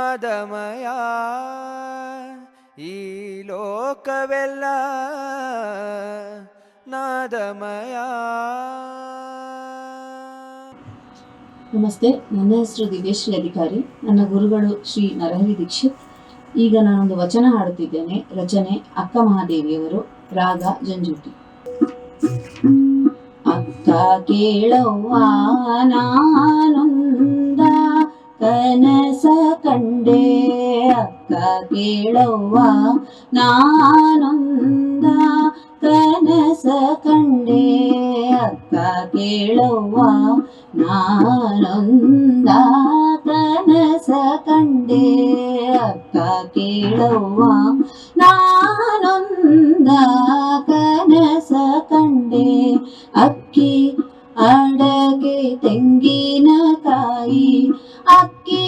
ನಾದಮಯ ಈ ಲೋಕವೆಲ್ಲ ನಾದಮಯ. ನಮಸ್ತೆ, ನನ್ನ ಹೆಸರು ದಿವ್ಯಶ್ರೀ ಅಧಿಕಾರಿ. ನನ್ನ ಗುರುಗಳು ಶ್ರೀ ನರಹರಿ ದೀಕ್ಷಿತ್. ಈಗ ನಾನೊಂದು ವಚನ ಹಾಡುತ್ತಿದ್ದೇನೆ. ರಚನೆ ಅಕ್ಕ ಮಹಾದೇವಿಯವರು. ರಾಗ ಜಂಜೂಟಿ. ಅಕ್ಕ ಕೇಳವ್ವ ನಾನೊಂದ ಕನಸ ಕಂಡೆ, ಅಕ್ಕ ಕೇಳವ್ವ ನಾನೊಂದ ಕನಸ ಕಂಡೆ, ಅಕ್ಕ ಕೇಳವ್ವ ನಾನೊಂದ ಕನಸ ಕಂಡೆ, ಅಕ್ಕ ಕೇಳವ್ವ ನಾನೊಂದ ಕನಸ ಕಂಡೆ. ಅಕ್ಕಿ ಅಡಕೆ ತೆಂಗಿನಕಾಯಿ, ಅಕ್ಕಿ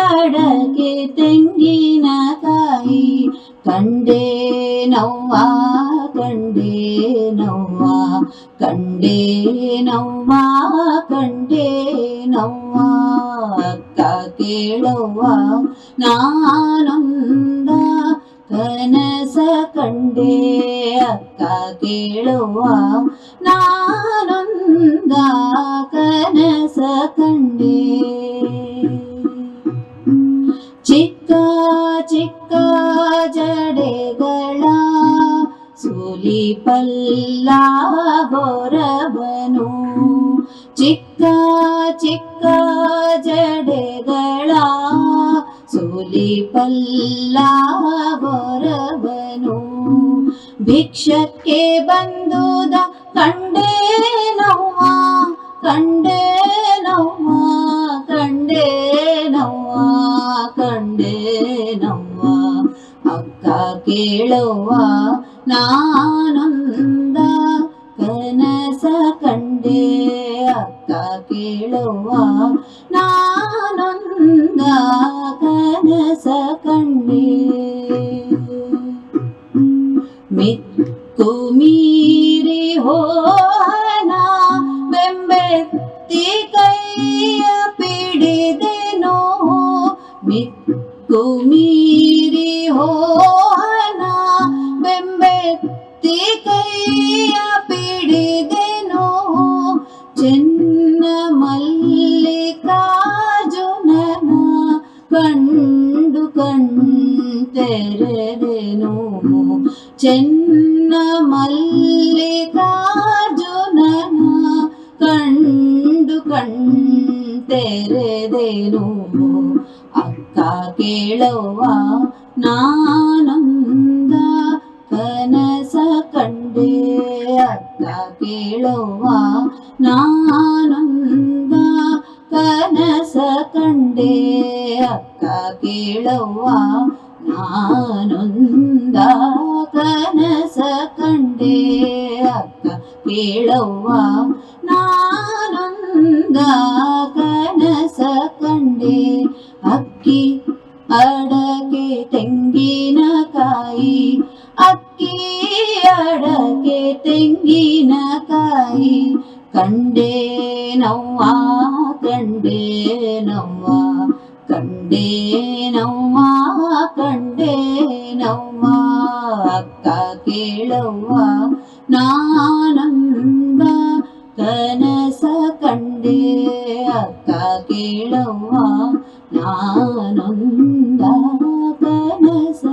ಅಡಕೆ ತೆಂಗಿನಕಾಯಿ ಕಂಡೆ ನವ್ವ, ಕಂಡೆ ನವ್ವ, ಕಂಡೆ ನವ್ವ, ಕಂಡೆ ನವ್ವ. ಅಕ್ಕ ಕೇಳವ್ವ ನಾನೊಂದ ಕನಸ ಕಂಡೆ, ಅಕ್ಕ ಕೇಳವ್ವ ನಾನೊಂದ ಕನಸ ಕಂಡೆ. ಚಿಕ್ಕ ಚಿಕ್ಕ ಜಡೆಗಳ ಸುಲಿಪಲ್ಲ ಹೊರಬನು, ಚಿಕ್ಕ ಚಿಕ್ಕ ಜಡೆಗಳ ಸುಲಿಪಲ್ಲ ಹೊರಬನು. ಭಿಕ್ಷಕ್ಕೆ ಬಂದುದ ಕಂಡೆ ನವ್ವ, ಕಂಡೆ ನವ್ವ, ಕಂಡೆ ನವ್ವ, ಕಂಡೆ ನವ್ವ. ಅಕ್ಕ ಕೇಳವ್ವ ನಾನೊಂದ ಕನಸ ಕಂಡೆ, ಅಕ್ಕ ಕೇಳವ್ವ ನಾನೊಂದ ಕನಸ ಕಂಡೆ. ಮಿಕ್ಕು ಮೀರಿ ಹೋನ ಬೆಂಬೆತ್ತಿ ಕೈಯ ಪಿಡಿದೆನೋ, ಮಿಕ್ಕು ಮೀರಿ ಹೋನ ಬೆಂಬೆತ್ತಿ ಕೈಯ ಪಿಡಿದೆನೋ. ಚೆನ್ನ ಮಲ್ಲಿಕಾರ್ಜುನನ ಕಂಡು ಕಣ್ತೆರೆದೆನು, ಚೆನ್ನ ಮಲ್ಲಿಕಾರ್ಜುನನ ಕಂಡು ಕಣ್ತೆರೆದೆನು. ಅಕ್ಕ ಕೇಳವ್ವ ನಾನೊಂದ ಕನಸ ಕಂಡೆ, ಅಕ್ಕ ಕೇಳವ್ವ ನಾನೊಂದ ಕನಸ ಕಂಡೆ, ಅಕ್ಕ ಕೇಳವ್ವ ನಾನೊಂದ ಕನಸ ಕಂಡೆ, ಅಕ್ಕ ಕೇಳವ್ವ ನಾನೊಂದ ಕನಸ ಕಂಡೆ. ಅಕ್ಕಿ ಅಡಕೆ ತೆಂಗಿನಕಾಯಿ, ಅಕ್ಕಿ ಅಡಕೆ ತೆಂಗಿನಕಾಯಿ ಕಂಡೆ ನವ್ವ, ಕಂಡೆ ನವ್ವ, ಕಂಡೆ ನವ್ವ, ಕಂಡೆ ನವ್ವ. ಅಕ್ಕ ಕೇಳವ್ವ ನಾನೊಂದ ಕನಸ ಕಂಡೆ, ಅಕ್ಕ ಕೇಳವ್ವ ನಾನೊಂದ ಕನಸ